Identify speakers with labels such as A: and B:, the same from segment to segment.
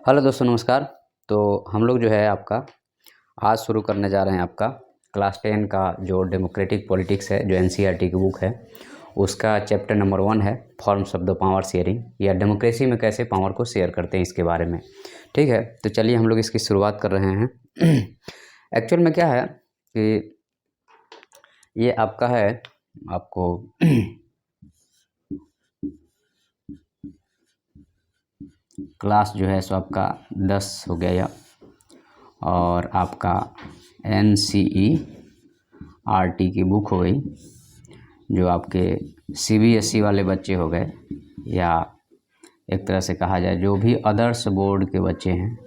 A: Hello दोस्तों, नमस्कार। तो हम लोग जो है आपका आज शुरू करने जा रहे हैं आपका क्लास 10 का जो डेमोक्रेटिक पॉलिटिक्स है, जो एनसीईआरटी की बुक है, उसका चैप्टर नंबर 1 है forms of the power sharing, या डेमोक्रेसी में कैसे पावर को शेयर करते हैं, इसके बारे में। ठीक है, तो चलिए हम लोग इसकी शुरुआत कर रहे हैं। एक्चुअल में क्या है कि ये आपका है, आपको क्लास जो है सो आपका 10 हो गया, और आपका एनसीईआरटी की बुक हो गई, जो आपके सीबीएसई वाले बच्चे हो गए, या एक तरह से कहा जाए जो भी अदर्स बोर्ड के बच्चे हैं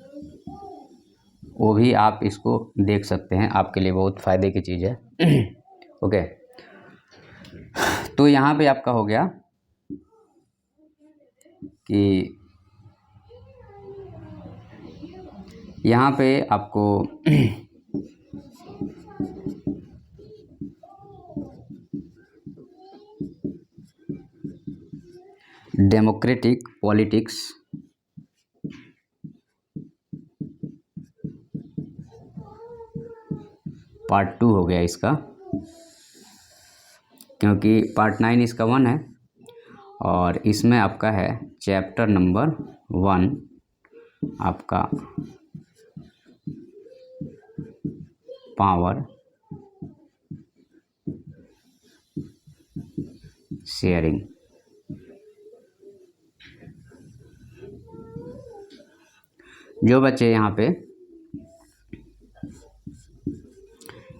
A: वो भी आप इसको देख सकते हैं, आपके लिए बहुत फ़ायदे की चीज़ है। ओके, तो यहाँ पे आपका हो गया कि यहाँ पे आपको डेमोक्रेटिक पॉलिटिक्स पार्ट 2 हो गया इसका, क्योंकि पार्ट 9 इसका 1 है, और इसमें आपका है चैप्टर नंबर 1 आपका पावर शेयरिंग। जो बच्चे यहाँ पे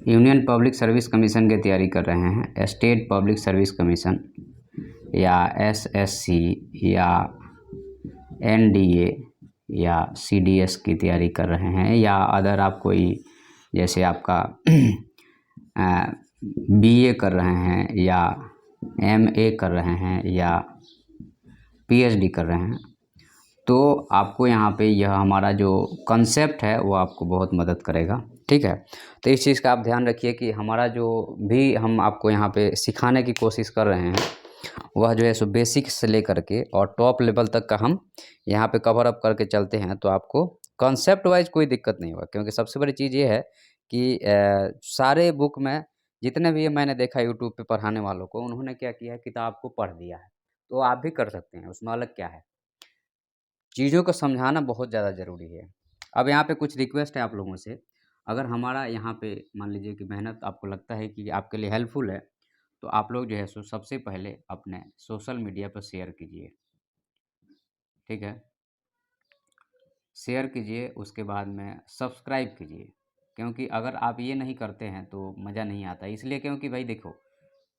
A: यूनियन पब्लिक सर्विस कमीशन की तैयारी कर रहे हैं, स्टेट पब्लिक सर्विस कमीशन या एसएससी या एनडीए या सीडीएस की तैयारी कर रहे हैं, या अदर आप कोई जैसे आपका बीए कर रहे हैं या एमए कर रहे हैं या पीएचडी कर रहे हैं, तो आपको यहाँ पे यह हमारा जो कंसेप्ट है वो आपको बहुत मदद करेगा। ठीक है, तो इस चीज़ का आप ध्यान रखिए कि हमारा जो भी हम आपको यहाँ पे सिखाने की कोशिश कर रहे हैं वह जो है सो बेसिक से लेकर के और टॉप लेवल तक का हम यहाँ पे कवर अप करके चलते हैं, तो आपको कॉन्सेप्ट वाइज कोई दिक्कत नहीं होगा। क्योंकि सबसे बड़ी चीज़ ये है कि सारे बुक में जितने भी मैंने देखा यूट्यूब पे पढ़ाने वालों को, उन्होंने क्या किया है, किताब को पढ़ दिया है। तो आप भी कर सकते हैं, उसमें अलग क्या है। चीज़ों को समझाना बहुत ज़्यादा ज़रूरी है। अब यहाँ पे कुछ रिक्वेस्ट है आप लोगों से, अगर हमारा यहाँ पे मान लीजिए कि मेहनत आपको लगता है कि आपके लिए हेल्पफुल है, तो आप लोग जो है सो सबसे पहले अपने सोशल मीडिया पर शेयर कीजिए। ठीक है, शेयर कीजिए, उसके बाद में सब्सक्राइब कीजिए। क्योंकि अगर आप ये नहीं करते हैं तो मज़ा नहीं आता। इसलिए क्योंकि भाई देखो,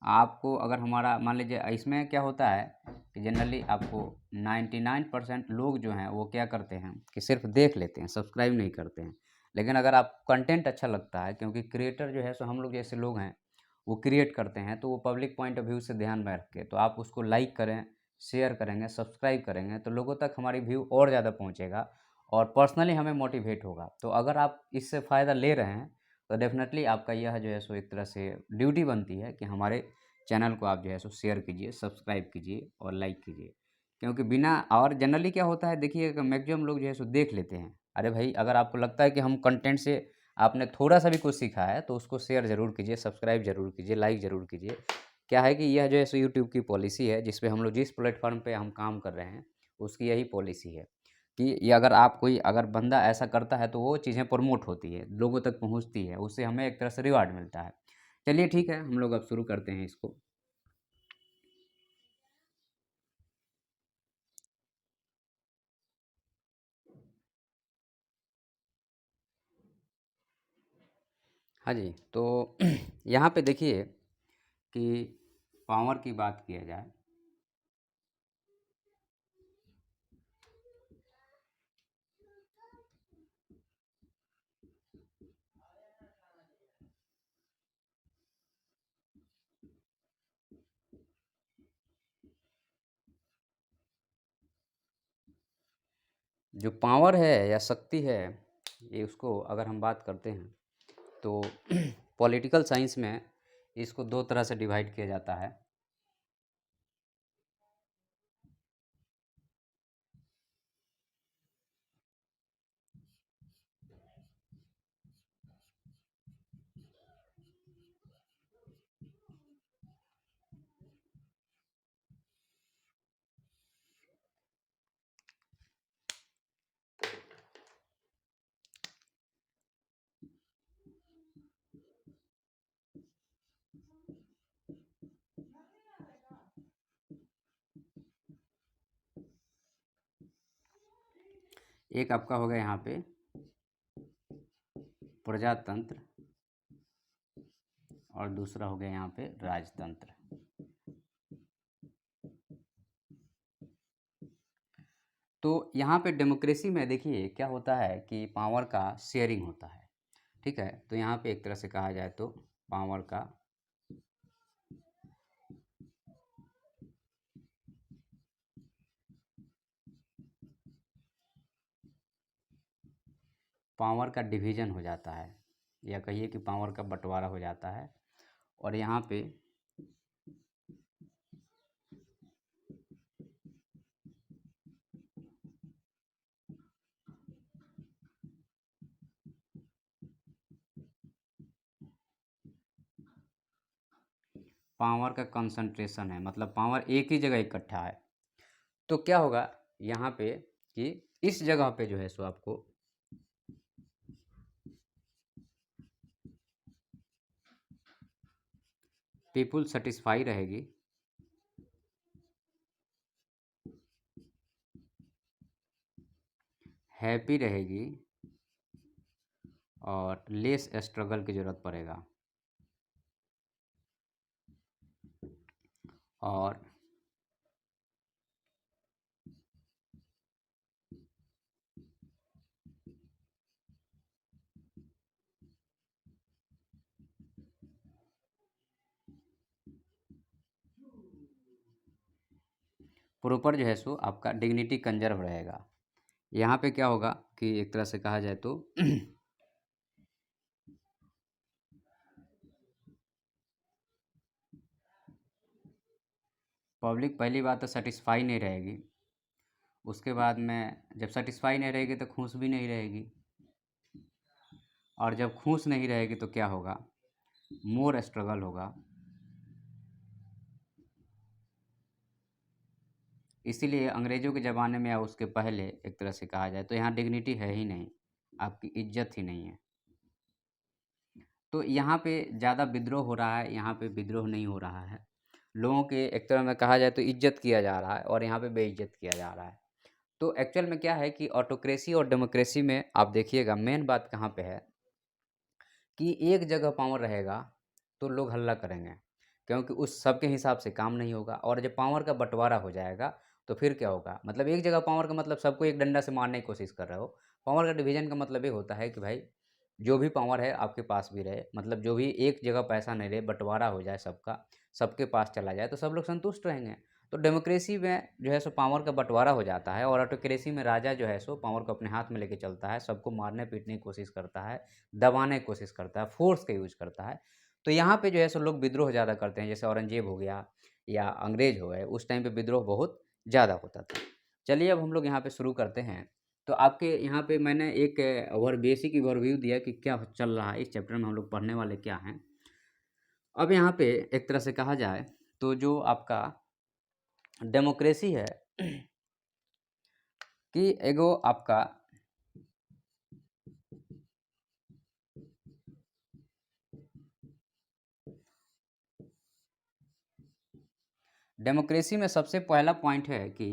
A: आपको अगर हमारा मान लीजिए, इसमें क्या होता है कि जनरली आपको 99% लोग जो हैं वो क्या करते हैं कि सिर्फ देख लेते हैं, सब्सक्राइब नहीं करते हैं। लेकिन अगर आप कंटेंट अच्छा लगता है, क्योंकि क्रिएटर जो है सो हम लोग जैसे लोग हैं वो क्रिएट करते हैं, तो वो पब्लिक पॉइंट ऑफ व्यू से ध्यान में रख के तो आप उसको लाइक करें, शेयर करेंगे, सब्सक्राइब करेंगे, तो लोगों तक हमारी व्यू और ज़्यादा पहुँचेगा और पर्सनली हमें मोटिवेट होगा। तो अगर आप इससे फ़ायदा ले रहे हैं तो डेफ़िनेटली आपका यह जो है सो एक तरह से ड्यूटी बनती है कि हमारे चैनल को आप जो है सो शेयर कीजिए, सब्सक्राइब कीजिए और लाइक कीजिए। क्योंकि बिना और जनरली क्या होता है, देखिए मैक्सिमम लोग जो है सो देख लेते हैं। अरे भाई, अगर आपको लगता है कि हम कंटेंट से आपने थोड़ा सा भी कुछ सीखा है तो उसको शेयर ज़रूर कीजिए, सब्सक्राइब ज़रूर कीजिए, लाइक ज़रूर कीजिए। क्या है कि यह जो है सो यूट्यूब की पॉलिसी है, जिस पे हम लोग जिस प्लेटफॉर्म पे हम काम कर रहे हैं उसकी यही पॉलिसी है कि ये अगर आप कोई अगर बंदा ऐसा करता है तो वो चीज़ें प्रमोट होती है, लोगों तक पहुँचती है, उससे हमें एक तरह से रिवार्ड मिलता है। चलिए ठीक है, हम लोग अब शुरू करते हैं इसको। हाँ जी, तो यहाँ पे देखिए कि पावर की बात किया जाए, जो पावर है या शक्ति है, ये उसको अगर हम बात करते हैं तो पॉलिटिकल साइंस में इसको दो तरह से डिवाइड किया जाता है। एक आपका हो गया यहाँ पे प्रजातंत्र और दूसरा हो गया यहाँ पे राजतंत्र। तो यहाँ पे डेमोक्रेसी में देखिए क्या होता है कि पावर का शेयरिंग होता है, ठीक है। तो यहाँ पे एक तरह से कहा जाए तो पावर का डिवीज़न हो जाता है, या कहिए कि पावर का बंटवारा हो जाता है। और यहाँ पे पावर का कंसंट्रेशन है, मतलब पावर एक ही जगह इकट्ठा है। तो क्या होगा यहाँ पे कि इस जगह पे जो है सो आपको पीपुल सेटिस्फाई रहेगी, हैप्पी रहेगी और लेस स्ट्रगल की ज़रूरत पड़ेगा। और प्रॉपर जो है सो आपका डिग्निटी कंजर्व रहेगा। यहाँ पे क्या होगा कि एक तरह से कहा जाए तो पब्लिक पहली बात तो सेटिस्फाई नहीं रहेगी, उसके बाद में जब सेटिस्फाई नहीं रहेगी तो खुश भी नहीं रहेगी, और जब खुश नहीं रहेगी तो क्या होगा, मोर स्ट्रगल होगा। इसीलिए अंग्रेज़ों के ज़माने में या उसके पहले एक तरह से कहा जाए तो यहाँ डिग्निटी है ही नहीं, आपकी इज्जत ही नहीं है। तो यहाँ पे ज़्यादा विद्रोह हो रहा है, यहाँ पे विद्रोह नहीं हो रहा है। लोगों के एक तरह में कहा जाए तो इज्जत किया जा रहा है और यहाँ पे बेइज्जत किया जा रहा है। तो एक्चुअल में क्या है कि ऑटोक्रेसी और डेमोक्रेसी में आप देखिएगा मेन बात कहाँ पे है कि एक जगह पावर रहेगा तो लोग हल्ला करेंगे, क्योंकि उस सबके हिसाब से काम नहीं होगा। और जब पावर का बंटवारा हो जाएगा तो फिर क्या होगा, मतलब एक जगह पावर का मतलब सबको एक डंडा से मारने की कोशिश कर रहे हो। पावर का डिवीज़न का मतलब ये होता है कि भाई जो भी पावर है आपके पास भी रहे, मतलब जो भी एक जगह पैसा नहीं रहे, बंटवारा हो जाए सबका, सबके पास चला जाए तो सब लोग संतुष्ट रहेंगे। तो डेमोक्रेसी में जो है सो पावर का बंटवारा हो जाता है, और ऑटोक्रेसी में राजा जो है सो पावर को अपने हाथ में लेके चलता है, सबको मारने पीटने की कोशिश करता है, दबाने की कोशिश करता है, फोर्स का यूज करता है। तो यहाँ पे जो है सो लोग विद्रोह ज़्यादा करते हैं, जैसे औरंगजेब हो गया या अंग्रेज हो गए, उस टाइम पे विद्रोह बहुत ज़्यादा होता था। चलिए अब हम लोग यहाँ पे शुरू करते हैं। तो आपके यहाँ पे मैंने एक बेसिक ओवरव्यू दिया कि क्या चल रहा है इस चैप्टर में, हम लोग पढ़ने वाले क्या हैं। अब यहाँ पे एक तरह से कहा जाए तो जो आपका डेमोक्रेसी है कि एगो आपका डेमोक्रेसी में सबसे पहला पॉइंट है कि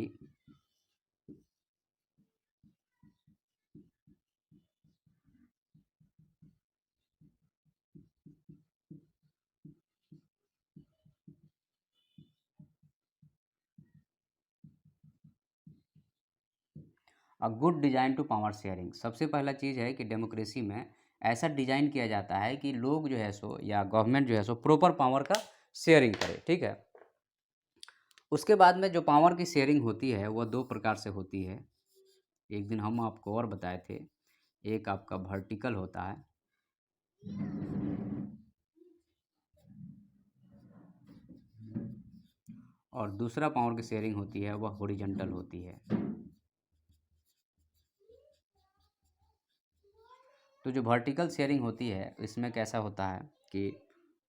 A: a good design to power sharing. सबसे पहला चीज़ है कि डेमोक्रेसी में ऐसा डिज़ाइन किया जाता है कि लोग जो है सो या गवर्नमेंट जो है सो प्रॉपर पावर का शेयरिंग करे, ठीक है। उसके बाद में जो पावर की शेयरिंग होती है वह दो प्रकार से होती है। एक दिन हम आपको और बताए थे, एक आपका वर्टिकल होता है और दूसरा पावर की शेयरिंग होती है वह हॉरिजॉन्टल होती है। तो जो वर्टिकल शेयरिंग होती है इसमें कैसा होता है कि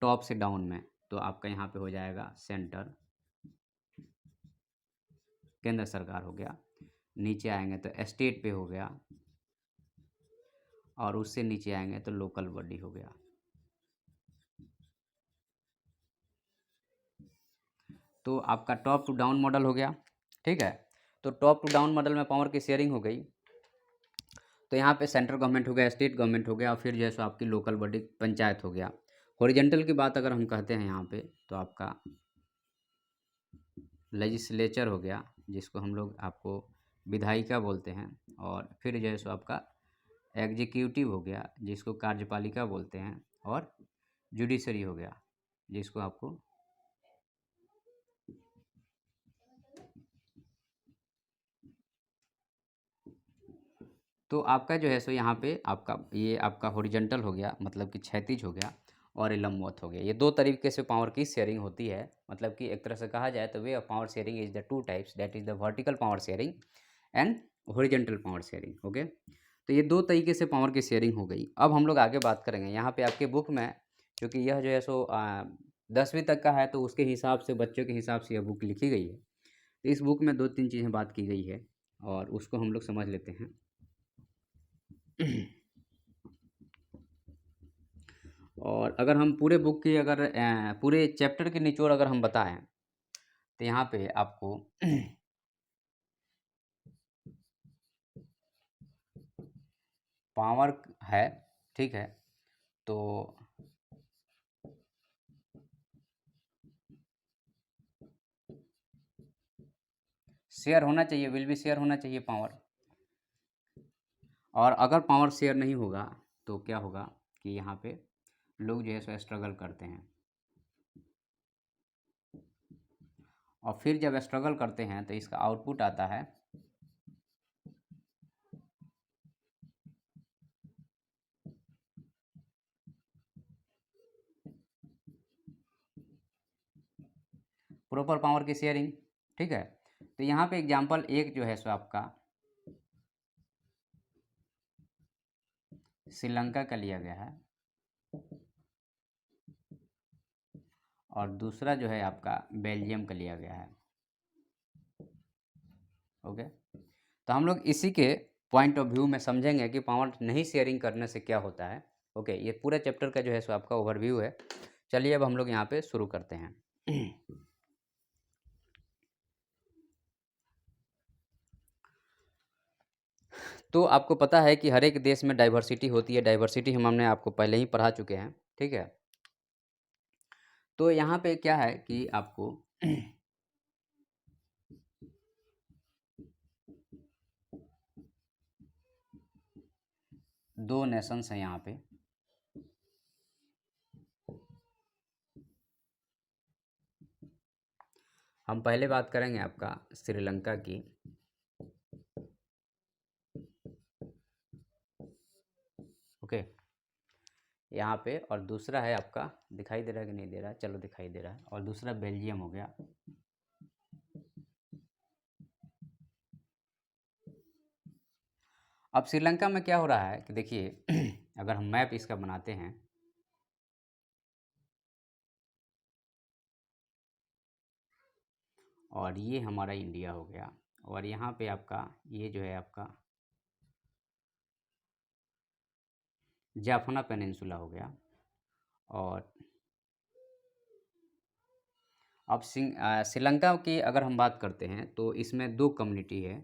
A: टॉप से डाउन में, तो आपका यहाँ पे हो जाएगा सेंटर, केंद्र सरकार हो गया, नीचे आएंगे तो स्टेट पे हो गया, और उससे नीचे आएंगे तो लोकल बॉडी हो गया। तो आपका टॉप टू डाउन मॉडल हो गया, ठीक है। तो टॉप टू डाउन मॉडल में पावर की शेयरिंग हो गई। तो यहाँ पे सेंट्रल गवर्नमेंट हो गया, स्टेट गवर्नमेंट हो गया, और फिर जो है सो आपकी लोकल बॉडी पंचायत हो गया। हॉरिजेंटल की बात अगर हम कहते हैं यहाँ पे, तो आपका लेजिस्लेचर हो गया, जिसको हम लोग आपको विधायिका बोलते हैं, और फिर जो है सो आपका एग्जीक्यूटिव हो गया, जिसको कार्यपालिका बोलते हैं, और जुडिशरी हो गया, जिसको आपको तो आपका जो है सो यहाँ पे आपका ये आपका हॉरिजॉन्टल हो गया, मतलब कि क्षैतिज हो गया, और ये लंबवत हो गया। ये दो तरीके से पावर की शेयरिंग होती है। मतलब कि एक तरह से कहा जाए तो way of power sharing is the two types, that is the vertical power sharing and horizontal power sharing. Okay, तो ये दो तरीके से पावर की शेयरिंग हो गई। अब हम लोग आगे बात करेंगे। यहाँ पे आपके बुक में, क्योंकि यह जो है सो 10वीं तक का है, तो उसके हिसाब से, बच्चों के हिसाब से यह बुक लिखी गई है। तो इस बुक में 2-3 चीज़ें बात की गई है, और उसको हम लोग समझ लेते हैं। और अगर हम पूरे बुक की, अगर पूरे चैप्टर के निचोड़ अगर हम बताएं, तो यहाँ पे आपको पावर है, ठीक है, तो शेयर होना चाहिए, विल भी शेयर होना चाहिए पावर। और अगर पावर शेयर नहीं होगा तो क्या होगा कि यहाँ पे लोग जो है सो स्ट्रगल करते हैं, और फिर जब स्ट्रगल करते हैं तो इसका आउटपुट आता है प्रॉपर पावर की शेयरिंग। ठीक है, तो यहाँ पे एग्जांपल एक जो है सो आपका श्रीलंका का लिया गया है, और दूसरा जो है आपका बेल्जियम का लिया गया है। ओके, तो हम लोग इसी के पॉइंट ऑफ व्यू में समझेंगे कि पावर नहीं शेयरिंग करने से क्या होता है। ओके, ये पूरा चैप्टर का जो है सो आपका ओवरव्यू है। चलिए अब हम लोग यहाँ पे शुरू करते हैं। तो आपको पता है कि हर एक देश में डाइवर्सिटी होती है। डाइवर्सिटी हमने आपको पहले ही पढ़ा चुके हैं, ठीक है। तो यहाँ पे क्या है कि आपको दो नेशंस हैं यहाँ पे। हम पहले बात करेंगे आपका श्रीलंका की। ओके, यहाँ पे, और दूसरा है आपका, दिखाई दे रहा है कि नहीं दे रहा है, चलो दिखाई दे रहा है, और दूसरा बेल्जियम हो गया। अब श्रीलंका में क्या हो रहा है कि देखिए, अगर हम मैप इसका बनाते हैं, और ये हमारा इंडिया हो गया, और यहाँ पे आपका ये जो है आपका जाफना पेनिनसुला हो गया। और अब श्रीलंका की अगर हम बात करते हैं तो इसमें दो कम्युनिटी है।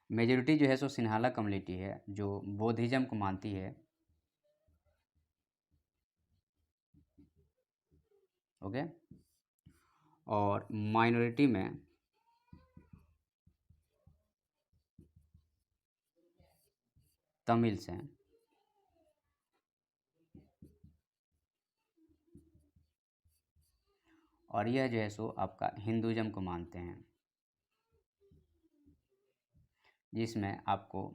A: मेजोरिटी जो है सो सिन्हाला कम्युनिटी है, जो बौद्धिज्म को मानती है। ओके, और माइनॉरिटी में तमिल्स हैं। और यह जो है सो आपका हिंदुज़म को मानते हैं, जिसमें आपको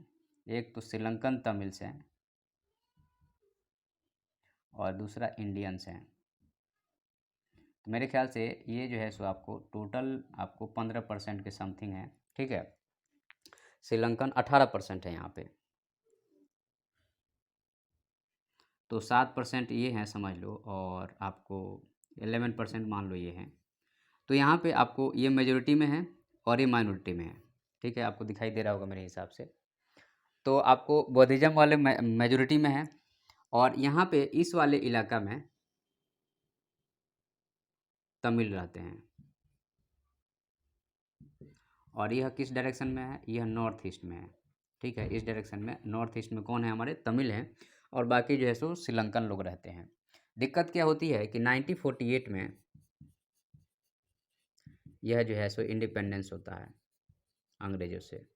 A: एक तो श्रीलंकन तमिल्स हैं, और दूसरा इंडियंस हैं। तो मेरे ख्याल से ये जो है सो आपको टोटल आपको 15% के समथिंग है, ठीक है। श्रीलंकन 18% है यहाँ पे, तो 7% ये हैं समझ लो, और आपको 11% मान लो ये हैं। तो यहाँ पे आपको ये मेजोरिटी में है और ये माइनॉरिटी में है, ठीक है, आपको दिखाई दे रहा होगा मेरे हिसाब से। तो आपको बौद्धिज्म वाले मेजोरिटी में है, और यहाँ पे इस वाले इलाका में तमिल रहते हैं। और यह किस डायरेक्शन में है? यह नॉर्थ ईस्ट में है। ठीक है, इस डायरेक्शन में नॉर्थ ईस्ट में कौन है? हमारे तमिल हैं। और बाकी जो है सो श्रीलंकन लोग रहते हैं। दिक्कत क्या होती है कि 1948 में यह जो है सो इंडिपेंडेंस होता है अंग्रेजों से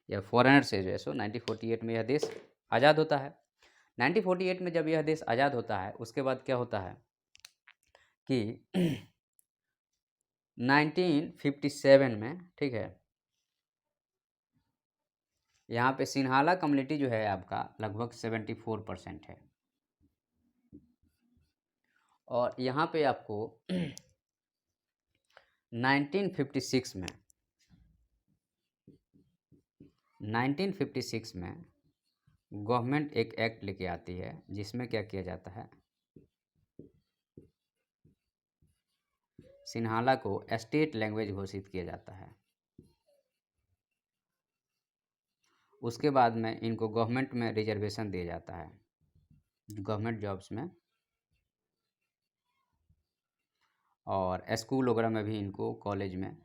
A: या फॉरेनर से, जो है सो 1948 में यह देश आज़ाद होता है। 1948 में जब यह देश आज़ाद होता है, उसके बाद क्या होता है कि 1957 में, ठीक है, यहाँ पे सिन्हाला कम्युनिटी जो है आपका लगभग 74% है। और यहाँ पे आपको 1956 में 1956 में गवर्नमेंट एक एक्ट लेके आती है, जिसमें क्या किया जाता है, सिन्हाला को स्टेट लैंग्वेज घोषित किया जाता है। उसके बाद में इनको गवर्नमेंट में रिजर्वेशन दिया जाता है, गवर्नमेंट जॉब्स में, और स्कूल वगैरह में भी इनको, कॉलेज में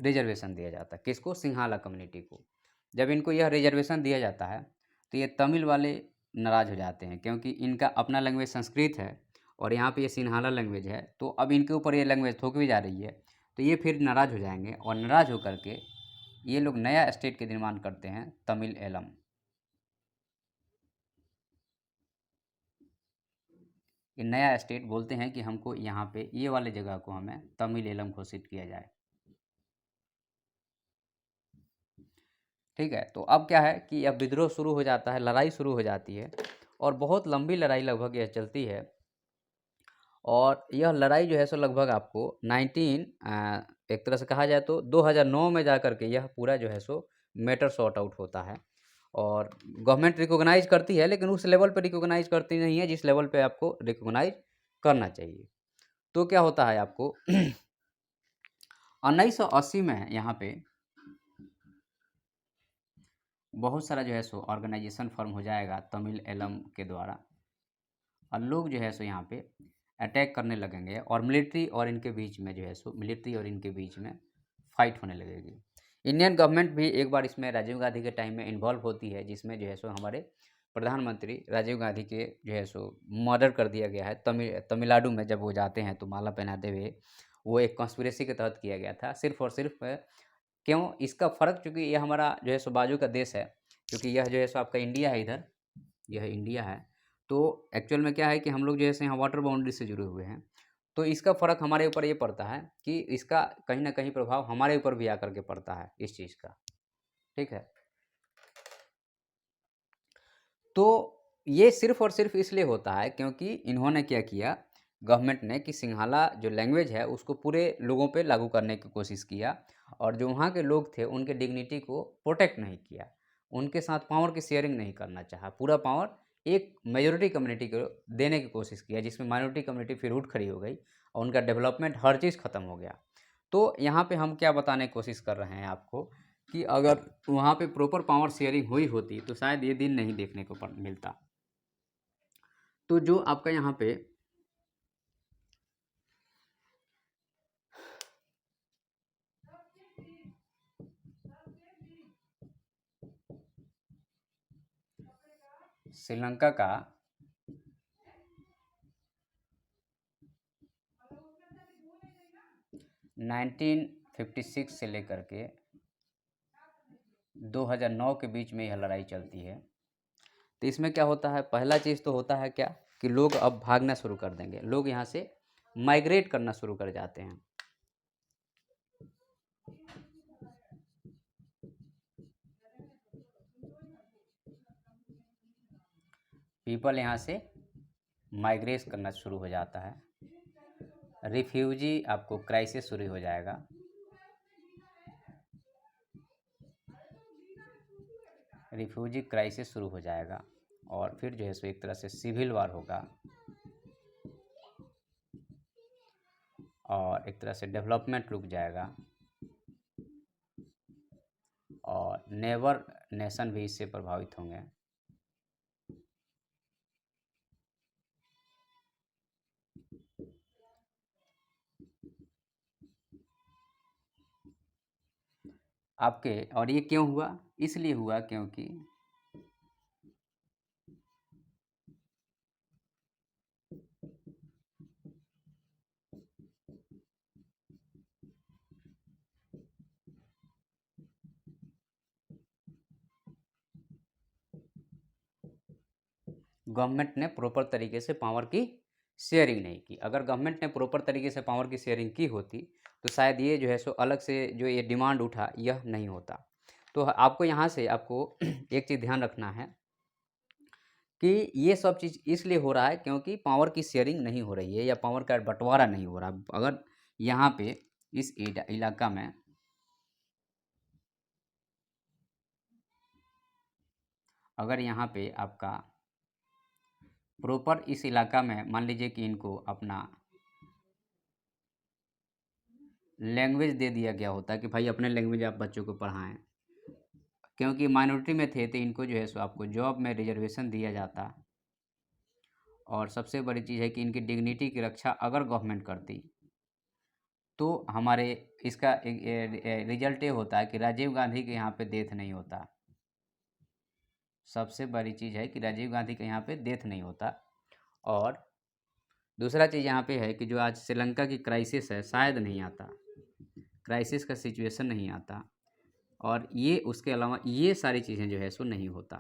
A: रिजर्वेशन दिया जाता है। किसको? सिन्हाला कम्युनिटी को। जब इनको यह रिजर्वेशन दिया जाता है तो ये तमिल वाले नाराज़ हो जाते हैं, क्योंकि इनका अपना लैंग्वेज संस्कृत है और यहाँ पे ये सिन्हाला लैंग्वेज है, तो अब इनके ऊपर ये लैंग्वेज थोपी जा रही है, तो ये फिर नाराज़ हो जाएंगे। और नाराज़ होकर के ये लोग नया स्टेट के निर्माण करते हैं, तमिल एलम। ये नया स्टेट बोलते हैं कि हमको यहाँ पे ये वाले जगह को हमें तमिल एलम घोषित किया जाए। ठीक है, तो अब क्या है कि अब विद्रोह शुरू हो जाता है, लड़ाई शुरू हो जाती है, और बहुत लंबी लड़ाई लगभग यह चलती है। और यह लड़ाई जो है सो लगभग आपको 19 एक तरह से कहा जाए तो 2009 में जा कर के यह पूरा जो है सो मैटर सॉर्ट आउट होता है। और गवर्नमेंट रिकॉग्नाइज करती है, लेकिन उस लेवल पे रिकॉग्नाइज करती नहीं है जिस लेवल पे आपको रिकॉग्नाइज करना चाहिए। तो क्या होता है आपको 1980 में यहाँ पे बहुत सारा जो है सो ऑर्गेनाइजेशन फॉर्म हो जाएगा तमिल एलम के द्वारा, और लोग जो है सो यहाँ पे अटैक करने लगेंगे, और मिलिट्री और इनके बीच में जो है सो मिलिट्री और इनके बीच में फाइट होने लगेगी। इंडियन गवर्नमेंट भी एक बार इसमें राजीव गांधी के टाइम में इन्वॉल्व होती है, जिसमें जो है सो हमारे प्रधानमंत्री राजीव गांधी के जो है सो मर्डर कर दिया गया है। तमिलनाडु में जब वो जाते हैं तो माला पहनाते हुए, वो एक कॉन्स्पिरेसी के तहत किया गया था, सिर्फ और सिर्फ क्यों? इसका फ़र्क, चूँकि ये हमारा जो है सो बाजू का देश है, क्योंकि यह जो है सो आपका इंडिया है, इधर यह इंडिया है, तो एक्चुअल में क्या है कि हम लोग जो है सो यहाँ वाटर बाउंड्री से जुड़े हुए हैं, तो इसका फ़र्क हमारे ऊपर ये पड़ता है कि इसका कहीं न कहीं प्रभाव हमारे ऊपर भी आकर के पड़ता है इस चीज़ का। ठीक है? तो ये सिर्फ़ और सिर्फ़ इसलिए होता है क्योंकि इन्होंने क्या किया, गवर्नमेंट ने, कि सिंहाला जो लैंग्वेज है उसको पूरे लोगों पे लागू करने की कोशिश किया, और जो वहाँ के लोग थे उनके डिग्निटी को प्रोटेक्ट नहीं किया, उनके साथ पावर की शेयरिंग नहीं करना चाहा। पूरा पावर एक मेजॉरिटी कम्युनिटी को देने की कोशिश किया, जिसमें माइनॉरिटी कम्युनिटी फिर उठ खड़ी हो गई और उनका डेवलपमेंट हर चीज़ ख़त्म हो गया। तो यहाँ पे हम क्या बताने की कोशिश कर रहे हैं आपको, कि अगर वहाँ पे प्रॉपर पावर शेयरिंग हुई होती तो शायद ये दिन नहीं देखने को मिलता। तो जो आपका यहाँ पे श्रीलंका का 1956 से लेकर के 2009 के बीच में यह लड़ाई चलती है। तो इसमें क्या होता है, पहला चीज़ तो होता है क्या, कि लोग अब भागना शुरू कर देंगे, लोग यहाँ से माइग्रेट करना शुरू कर जाते हैं। पीपल यहाँ से माइग्रेट करना शुरू हो जाता है। रिफ्यूजी आपको क्राइसिस शुरू हो जाएगा। रिफ्यूजी क्राइसिस शुरू हो जाएगा, और फिर जो है सो एक तरह से सिविल वार होगा, और एक तरह से डेवलपमेंट रुक जाएगा, और नेबर नेशन भी इससे प्रभावित होंगे। आपके, और ये क्यों हुआ, इसलिए हुआ क्योंकि गवर्नमेंट ने प्रॉपर तरीके से पावर की शेयरिंग नहीं की। अगर गवर्नमेंट ने प्रॉपर तरीके से पावर की शेयरिंग की होती तो शायद ये जो है सो अलग से जो ये डिमांड उठा यह नहीं होता। तो आपको यहाँ से आपको एक चीज़ ध्यान रखना है कि ये सब चीज़ इसलिए हो रहा है क्योंकि पावर की शेयरिंग नहीं हो रही है या पावर का बंटवारा नहीं हो रहा। अगर यहाँ पे इस इलाका में अगर यहाँ पे आपका प्रॉपर इस इलाका में मान लीजिए कि इनको अपना लैंग्वेज दे दिया गया होता कि भाई अपने लैंग्वेज आप बच्चों को पढ़ाएं, क्योंकि माइनॉरिटी में थे तो इनको जो है सो आपको जॉब में रिजर्वेशन दिया जाता। और सबसे बड़ी चीज़ है कि इनकी डिग्निटी की रक्षा अगर गवर्नमेंट करती तो हमारे इसका रिजल्ट ये होता है कि राजीव गांधी के यहाँ पे डेथ नहीं होता। सबसे बड़ी चीज़ है कि राजीव गांधी के यहाँ पे डेथ नहीं होता। और दूसरा चीज़ यहाँ पे है कि जो आज श्रीलंका की क्राइसिस है शायद नहीं आता, क्राइसिस का सिचुएशन नहीं आता। और ये उसके अलावा ये सारी चीज़ें जो है सो नहीं होता।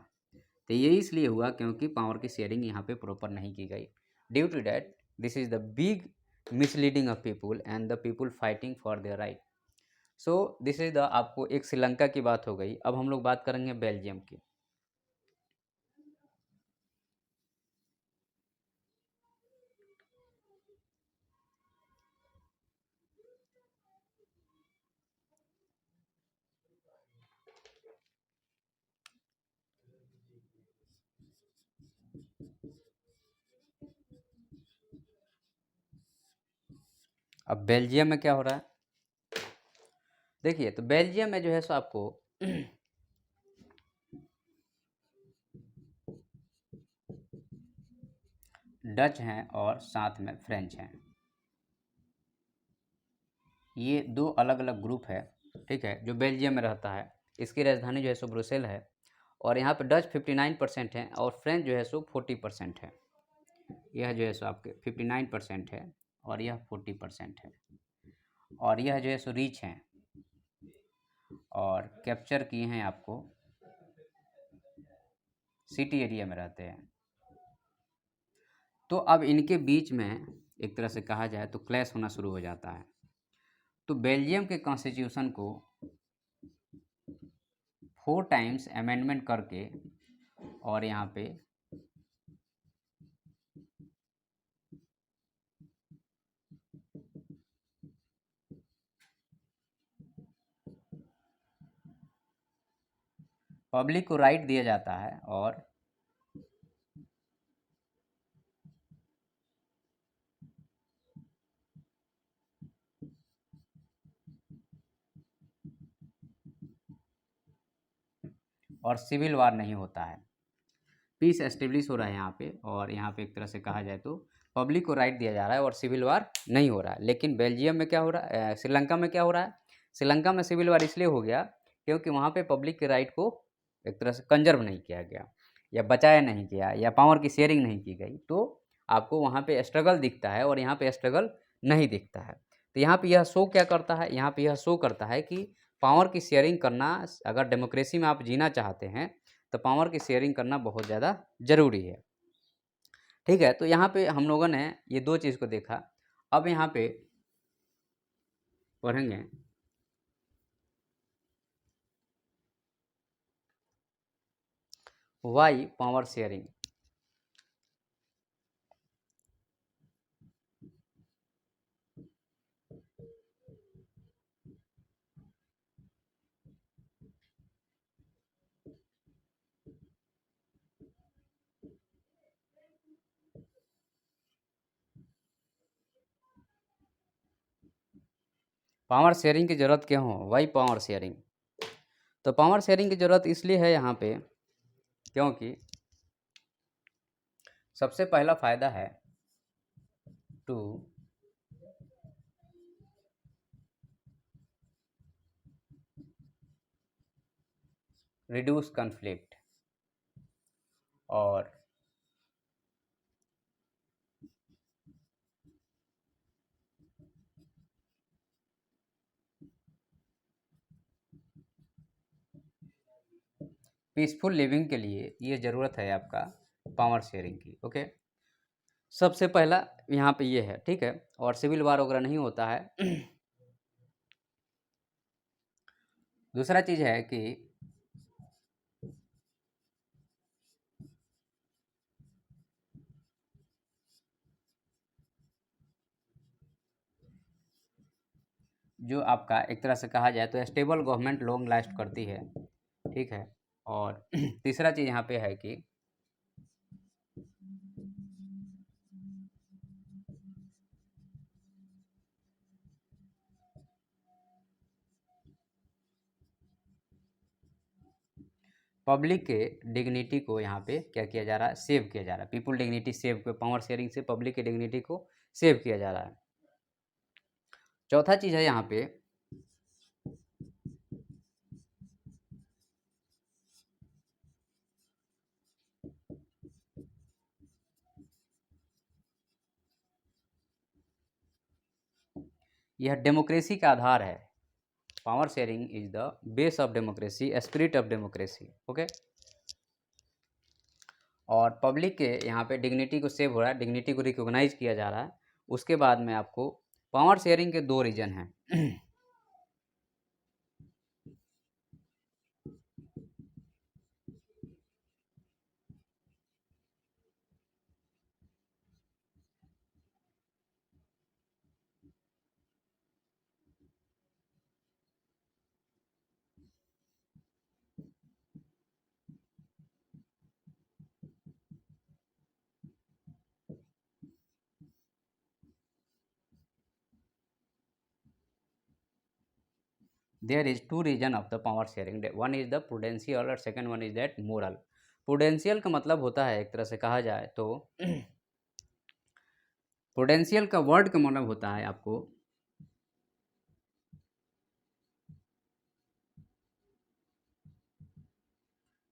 A: तो ये इसलिए हुआ क्योंकि पावर की शेयरिंग यहाँ पे प्रॉपर नहीं की गई। Due to that this is the big misleading of people and the people fighting for their right. So this is the, आपको एक श्रीलंका की बात हो गई। अब हम लोग बात करेंगे बेल्जियम की। अब बेल्जियम में क्या हो रहा है देखिए, तो बेल्जियम में जो है सो आपको डच हैं और साथ में फ्रेंच हैं। ये दो अलग अलग ग्रुप है, ठीक है, जो बेल्जियम में रहता है। इसकी राजधानी जो है सो ब्रुसेल है। और यहाँ पे डच 59% है और फ्रेंच जो है सो 40% है। यह जो है सो आपके 59% है और यह 40% है। और यह जो है सो रिच हैं और कैप्चर किए हैं, आपको सिटी एरिया में रहते हैं। तो अब इनके बीच में एक तरह से कहा जाए तो क्लैश होना शुरू हो जाता है। तो बेल्जियम के कॉन्स्टिट्यूशन को 4 टाइम्स अमेंडमेंट करके और यहाँ पे पब्लिक को राइट दिया जाता है और सिविल वार नहीं होता है। पीस एस्टेब्लिश हो रहा है यहाँ पे। और यहाँ पे एक तरह से कहा जाए तो पब्लिक को राइट दिया जा रहा है और सिविल वार नहीं हो रहा है। लेकिन बेल्जियम में क्या हो रहा है, श्रीलंका में क्या हो रहा है, श्रीलंका में सिविल वार इसलिए हो गया क्योंकि वहाँ पे पब्लिक के राइट को एक तरह से कंजर्व नहीं किया गया या बचाया नहीं गया या पावर की शेयरिंग नहीं की गई। तो आपको वहाँ पे स्ट्रगल दिखता है और यहाँ पे स्ट्रगल नहीं दिखता है। तो यहाँ पे यह शो क्या करता है, यहाँ पे यह शो करता है कि पावर की शेयरिंग करना, अगर डेमोक्रेसी में आप जीना चाहते हैं तो पावर की शेयरिंग करना बहुत ज़्यादा ज़रूरी है। ठीक है, तो यहाँ पे हम लोगों ने ये दो चीज़ को देखा। अब यहाँ पे पढ़ेंगे why power sharing. Power sharing की ज़रूरत क्यों हो, वाई पावर शेयरिंग। तो पावर शेयरिंग की ज़रूरत इसलिए है यहाँ पे क्योंकि सबसे पहला फ़ायदा है टू रिड्यूस कन्फ्लिक्ट और पीसफुल लिविंग के लिए ये ज़रूरत है आपका पावर शेयरिंग की। ओके, सबसे पहला यहाँ पे ये है, ठीक है, और सिविल वार वगैरह नहीं होता है। दूसरा चीज़ है कि जो आपका एक तरह से कहा जाए तो स्टेबल गवर्नमेंट लॉन्ग लास्ट करती है, ठीक है। और तीसरा चीज़ यहाँ पे है कि पब्लिक के डिग्निटी को यहाँ पे क्या किया जा रहा है, सेव किया जा रहा है। People dignity save, power sharing से पब्लिक की डिग्निटी को सेव किया जा रहा है। चौथा चीज़ है यहाँ पे यह डेमोक्रेसी का आधार है। Power sharing is the base of democracy, spirit of democracy. Okay, और पब्लिक के यहाँ पे डिग्निटी को सेव हो रहा है, डिग्निटी को रिकॉग्नाइज किया जा रहा है। उसके बाद में आपको पावर शेयरिंग के दो रीजन हैं। There is two reason of the power sharing. One is the prudential और second one is that moral. Prudential का मतलब होता है, एक तरह से कहा जाए तो प्रूडेंशियल का वर्ड का मतलब होता है आपको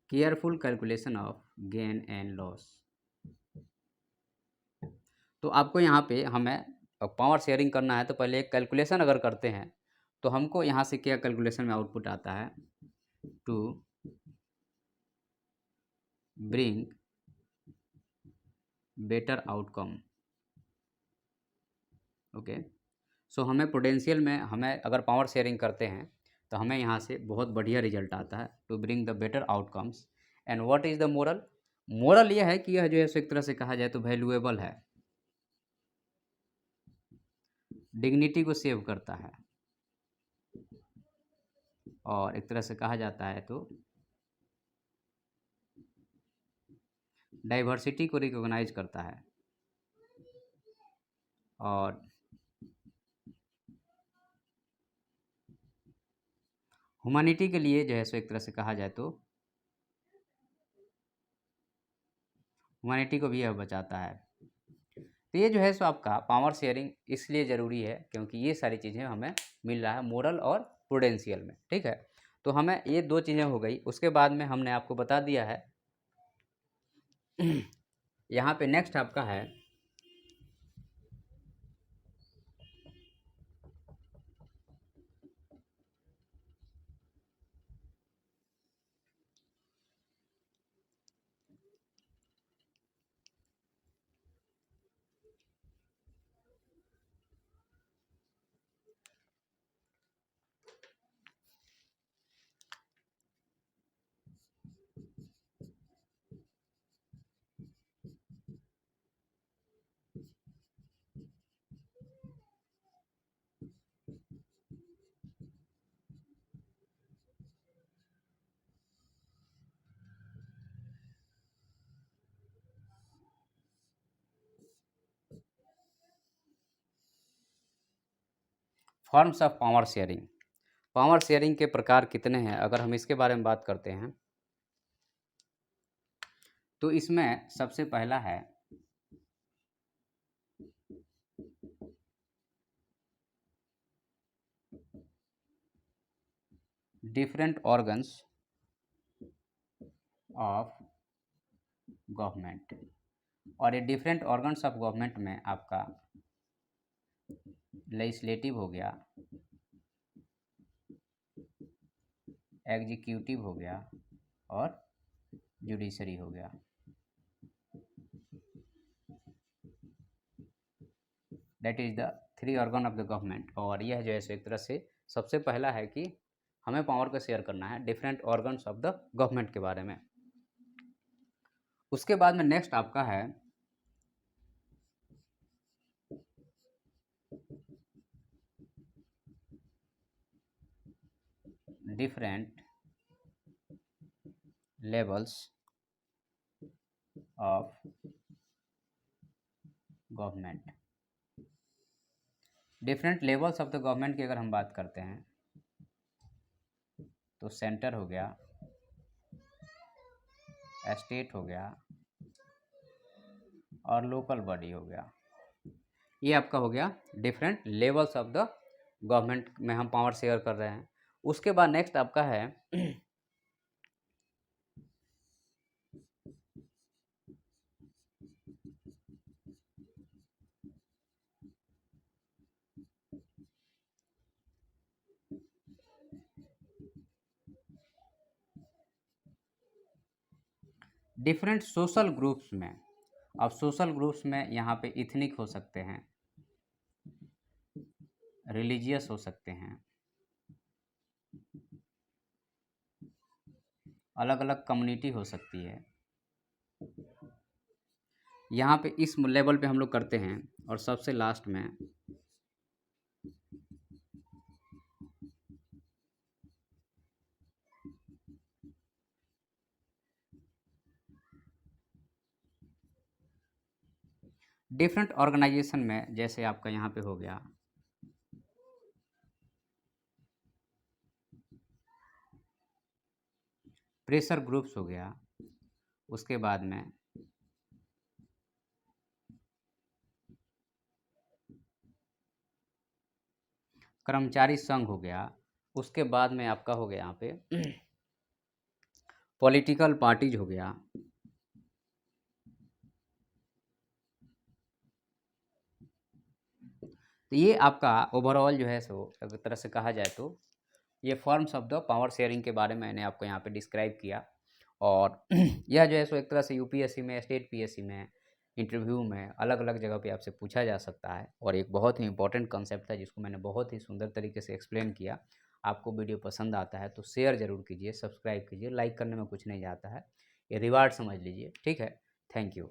A: careful calculation of gain and loss. तो आपको यहाँ पे हमें पावर शेयरिंग करना है तो पहले एक कैलकुलेशन अगर करते हैं तो हमको यहाँ से क्या कैलकुलेशन में आउटपुट आता है, to bring better outcome. Okay, so हमें प्रूडेंशियल में हमें अगर पावर शेयरिंग करते हैं तो हमें यहाँ से बहुत बढ़िया रिजल्ट आता है, to bring the better outcomes. And what is the moral? Moral यह है कि यह जो है सो एक तरह से कहा जाए तो वैल्यूएबल है, डिग्निटी को सेव करता है, और एक तरह से कहा जाता है तो डाइवर्सिटी को रिकॉग्नाइज करता है, और ह्यूमैनिटी के लिए जो है सो एक तरह से कहा जाए तो ह्यूमैनिटी को भी यह बचाता है। तो ये जो है सो आपका पावर शेयरिंग इसलिए ज़रूरी है क्योंकि ये सारी चीज़ें हमें मिल रहा है मोरल और प्रूडेंशियल में, ठीक है। तो हमें ये दो चीज़ें हो गई। उसके बाद में हमने आपको बता दिया है यहाँ पे नेक्स्ट आपका है forms of power sharing. Power sharing के प्रकार कितने हैं अगर हम इसके बारे में बात करते हैं तो इसमें सबसे पहला है डिफरेंट ऑर्गन्स ऑफ गवर्नमेंट। और ये डिफरेंट ऑर्गन्स ऑफ गवर्नमेंट में आपका लेजिस्लेटिव हो गया, एग्जीक्यूटिव हो गया और जुडिशरी हो गया। That is the 3 organ of the government. और यह जो है सो एक तरह से सबसे पहला है कि हमें पावर को शेयर करना है different organs of the government के बारे में। उसके बाद में नेक्स्ट आपका है different levels of government. Different levels of the government की अगर हम बात करते हैं तो सेंटर हो गया, स्टेट हो गया और लोकल बॉडी हो गया। ये आपका हो गया different levels of the government में हम पावर शेयर कर रहे हैं। उसके बाद नेक्स्ट आपका है डिफरेंट सोशल ग्रुप्स में। अब सोशल ग्रुप्स में यहाँ पे इथनिक हो सकते हैं, रिलीजियस हो सकते हैं, अलग अलग कम्युनिटी हो सकती है। यहाँ पे इस लेवल पे हम लोग करते हैं। और सबसे लास्ट में डिफरेंट ऑर्गेनाइजेशन में, जैसे आपका यहाँ पे हो गया प्रेशर ग्रुप्स हो गया, उसके बाद में कर्मचारी संघ हो गया, उसके बाद में आपका हो गया यहाँ पे पॉलिटिकल पार्टीज हो गया, तो ये आपका ओवरऑल जो है सो एक तरह से कहा जाए तो ये forms of the power sharing के बारे में मैंने आपको यहाँ पे डिस्क्राइब किया। और यह जो है सो एक तरह से यूपीएससी में, स्टेट पीएससी में, इंटरव्यू में अलग अलग जगह पे आपसे पूछा जा सकता है। और एक बहुत ही इंपॉर्टेंट कंसेप्ट था जिसको मैंने बहुत ही सुंदर तरीके से एक्सप्लेन किया। आपको वीडियो पसंद आता है तो शेयर ज़रूर कीजिए, सब्सक्राइब कीजिए, लाइक करने में कुछ नहीं जाता है, ये रिवार्ड समझ लीजिए। ठीक है, थैंक यू।